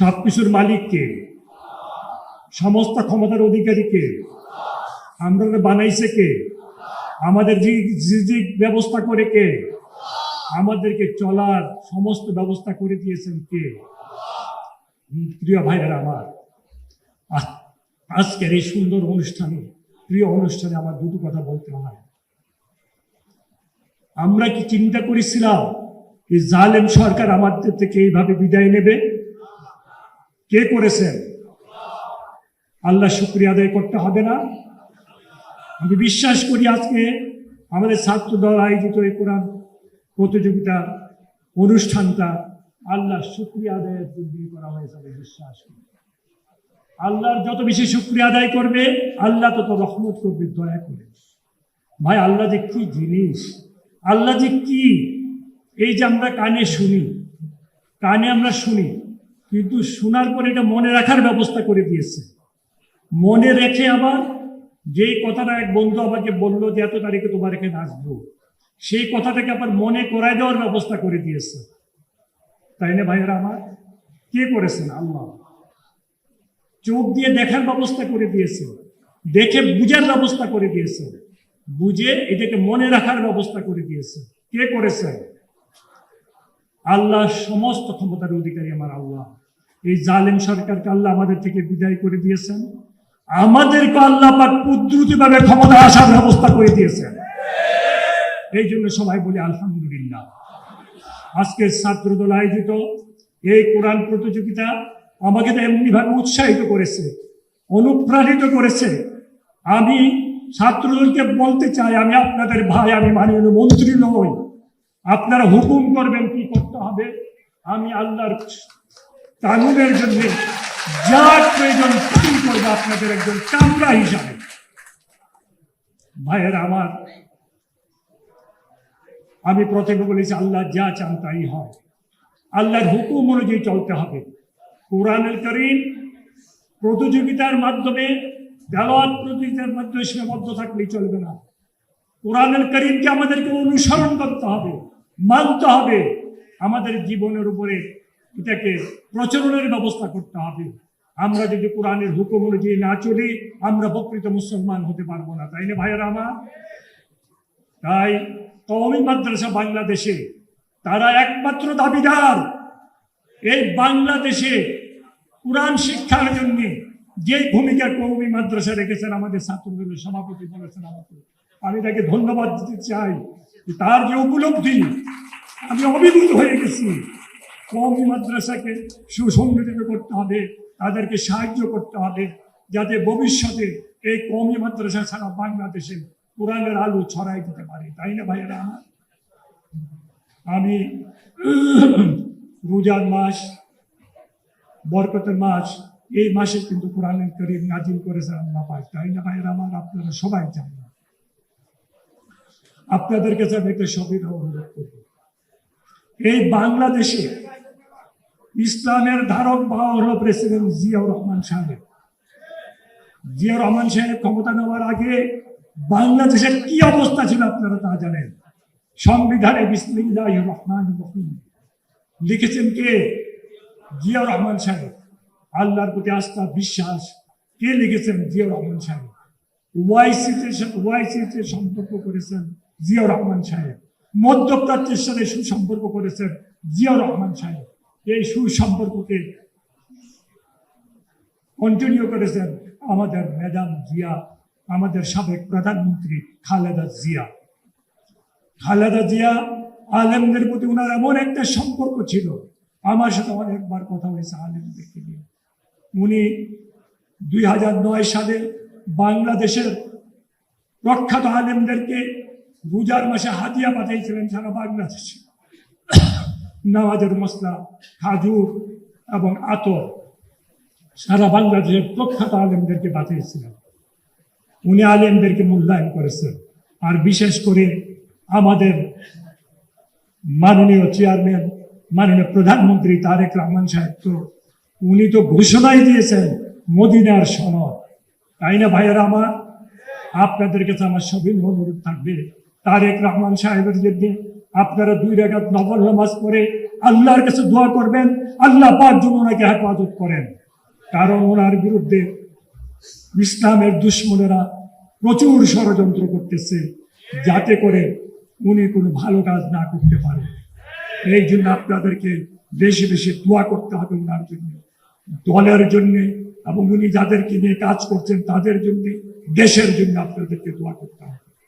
সবকিছুর মালিক কে? সমস্ত ক্ষমতার অধিকারী কে? আমরা বানাইছে কে? আমাদের রিজিক ব্যবস্থা করে কে? আমাদেরকে চলার সমস্ত ব্যবস্থা করে দিয়েছেন কে? প্রিয় ভাইয়েরা আমার, আজকের এই সুন্দর অনুষ্ঠানে, প্রিয় অনুষ্ঠানে আমার দুটো কথা বলতে হয়। আমরা কি চিন্তা করেছিলাম এই জালেম সরকার আমাদের থেকে এইভাবে বিদায় নেবে? কে করেছেন? আল্লাহ শুকরিয়া আদায় করতে হবে না? আমি বিশ্বাস করি আজকে আমাদের ছাত্র দল আয়োজিত এই কোরআন প্রতিযোগিতা অনুষ্ঠানটা আল্লাহ শুকরিয়া আদায়ের জন্য করা হয়েছে। আমি বিশ্বাস করি আল্লাহর যত বেশি শুকরিয়া আদায় করবে আল্লাহ তত রহমত করবে দয়া করে। ভাই, আল্লাহ যে কি জিনিস, আল্লাহ যে কি! এই যে আমরা কানে শুনি, কানে আমরা শুনি, কিন্তু শোনার পরে এটা মনে রাখার ব্যবস্থা করে দিয়েছে। মনে রেখে আবার যেই কথাটা এক বন্ধু আমাকে বললো যে এত তারিখে তোমার এখানে আসবো, সেই কথাটাকে আবার মনে করায় দেওয়ার ব্যবস্থা করে দিয়েছে। তাই না ভাইয়েরা আমার? কে করেছেন? আল্লাহ। চোখ দিয়ে দেখার ব্যবস্থা করে দিয়েছে, দেখে বুঝার ব্যবস্থা করে দিয়েছে, বুঝে এটাকে মনে রাখার ব্যবস্থা করে দিয়েছে। কে করেছেন? আল্লাহ। সমস্ত ক্ষমতার অধিকারী আমার আল্লাহ। এই জালেম সরকারকে আল্লাহ আমাদের থেকে বিদায় করে দিয়েছেন, আমাদেরকে আল্লাহ পাক কুদরতিভাবে ক্ষমতা আসার ব্যবস্থা করে দিয়েছেন। এই জন্য সবাই বলি আলহামদুলিল্লাহ। আজকের ছাত্রদল আয়োজিত এই কোরআন প্রতিযোগিতা আমাকে তো এমনিভাবে উৎসাহিত করেছে, অনুপ্রাণিত করেছে। আমি ছাত্রদলকে বলতে চাই, আমি আপনাদের ভাই, আমি মাননীয় মন্ত্রী নই। আপনারা হুকুম করবেন কি করতে হবে, আমি আল্লাহর কানুনের জন্য যা প্রয়োজন তাই করবো, আপনাদের একজন কামরা হিসাবে। ভাইয়েরা আমার, আমি প্রথমে বলেছি আল্লাহ যা চান তাই হয়। আল্লাহর হুকুম অনুযায়ী চলতে হবে। কোরআনুল কারীম প্রতিযোগিতার মাধ্যমে, তেলাওয়াত প্রতিযোগিতার মাধ্যমে সীমাবদ্ধ থাকলেই চলবে না। কোরআনুল কারীমকে আমাদেরকে অনুসরণ করতে হবে, মানতে হবে, আমাদের জীবনের উপরে এটাকে প্রচলনের ব্যবস্থা করতে হবে। আমরা যদি কোরআনের হুকুম অনুযায়ী না চলি, আমরা প্রকৃত মুসলমান হতে পারবো না। তাই না ভাইয়েরা আমার? তাই কওমি মাদ্রাসা বাংলাদেশে তারা একমাত্র দাবিদার, এই বাংলাদেশে কোরআন শিক্ষার জন্য যে ভূমিকা কওমি মাদ্রাসা রেখেছেন, আমাদের ছাত্রদলের সভাপতি বলেছেন আমাকে, আমি তাকে ধন্যবাদ দিতে চাই। তার যে উপলব্ধি, আমি অভিভূত হয়ে গেছি। কওমি মাদ্রাসাকে সুসংগঠিত করতে হবে, তাদেরকে সাহায্য করতে হবে, যাতে ভবিষ্যতে এই কওমি মাদ্রাসা ছাড়া বাংলাদেশে কোরআনের আলো ছড়াই দিতে পারে। তাই না ভাইয়েরা আমার? আমি রোজার মাস, বরকতের মাস, এই মাসে কিন্তু কোরআনুল কারীম নাজিল করেছেন আল্লাহ পাক। তাই না ভাইয়েরা আমার? আপনারা সবাই জানেন। আপনাদের কাছে আমি একটা সবিধা অনুরোধ করব, এই বাংলাদেশে ইসলামের ধারক বাহক হল প্রেসিডেন্ট জিয়াউর রহমান সাহেব। জিয়াউর রহমান সাহেব ক্ষমতা নেওয়ার আগে বাংলাদেশের কি অবস্থা ছিল আপনারা তা জানেন। সংবিধানে বিসমিল্লাহির রহমানির রহিম লিখেছেন কে? জিয়াউর রহমান সাহেব। আল্লাহর প্রতি আস্থা বিশ্বাস কে লিখেছেন? জিয়াউর রহমান সাহেব। ওয়াইসিতে সম্পর্ক করেছেন জিয়াউর রহমান সাহেব। মধ্যপ্রাচ্যের সাথে সুসম্পর্ক করেছেন জিয়াউর রহমান সাহেব। এই সুসম্পর্ককে কন্টিনিউ করেছেন আমাদের ম্যাডাম জিয়া, আমাদের সাবেক প্রধানমন্ত্রী খালেদা জিয়া। খালেদা জিয়া আলেমদের প্রতি ওনার এমন একটা সম্পর্ক ছিল, আমার সাথে অনেকবার কথা হয়েছে আলেমদেরকে নিয়ে। উনি 2009 সালে বাংলাদেশের প্রখ্যাত আলেমদেরকে রোজার মাসে হাদিয়া পাঠিয়েছিলেন সারা বাংলাদেশে। নামাজের মশলা, খাজুর এবং আতর সারা বাংলাদেশের প্রখ্যাত আলেমদেরকে পাঠিয়েছিলেন। উনি আলেমদেরকে মূল্যায়ন করেছেন। আর বিশেষ করে আমাদের মাননীয় চেয়ারম্যান, মাননীয় প্রধানমন্ত্রী তারেক রহমান সাহেব, তো উনি তো ঘোষণাই দিয়েছেন মদিনার সনদ। তাই না ভাইয়েরা আমার? আপনাদের কাছে আমার সবিনয় অনুরোধ থাকবে, তারেক রহমান সাহেবের জন্য আপনারা 2 রাকাত নফল নামাজ পড়ে আল্লাহর কাছে দোয়া করবেন, আল্লাহ পাক যেন ওনাকে হেফাজত করেন। কারণ ওনার বিরুদ্ধে ইসলামের দুশ্মনেরা প্রচুর ষড়যন্ত্র করতেছে, যাতে করে উনি কোনো ভালো কাজ না করতে পারে। এই জন্য আপনাদেরকে বেশি বেশি দোয়া করতে হবে ওনার জন্য, দলের জন্য, এবং উনি যাদেরকে নিয়ে কাজ করছেন তাদের জন্য, দেশের জন্য আপনাদেরকে দোয়া করতে হবে।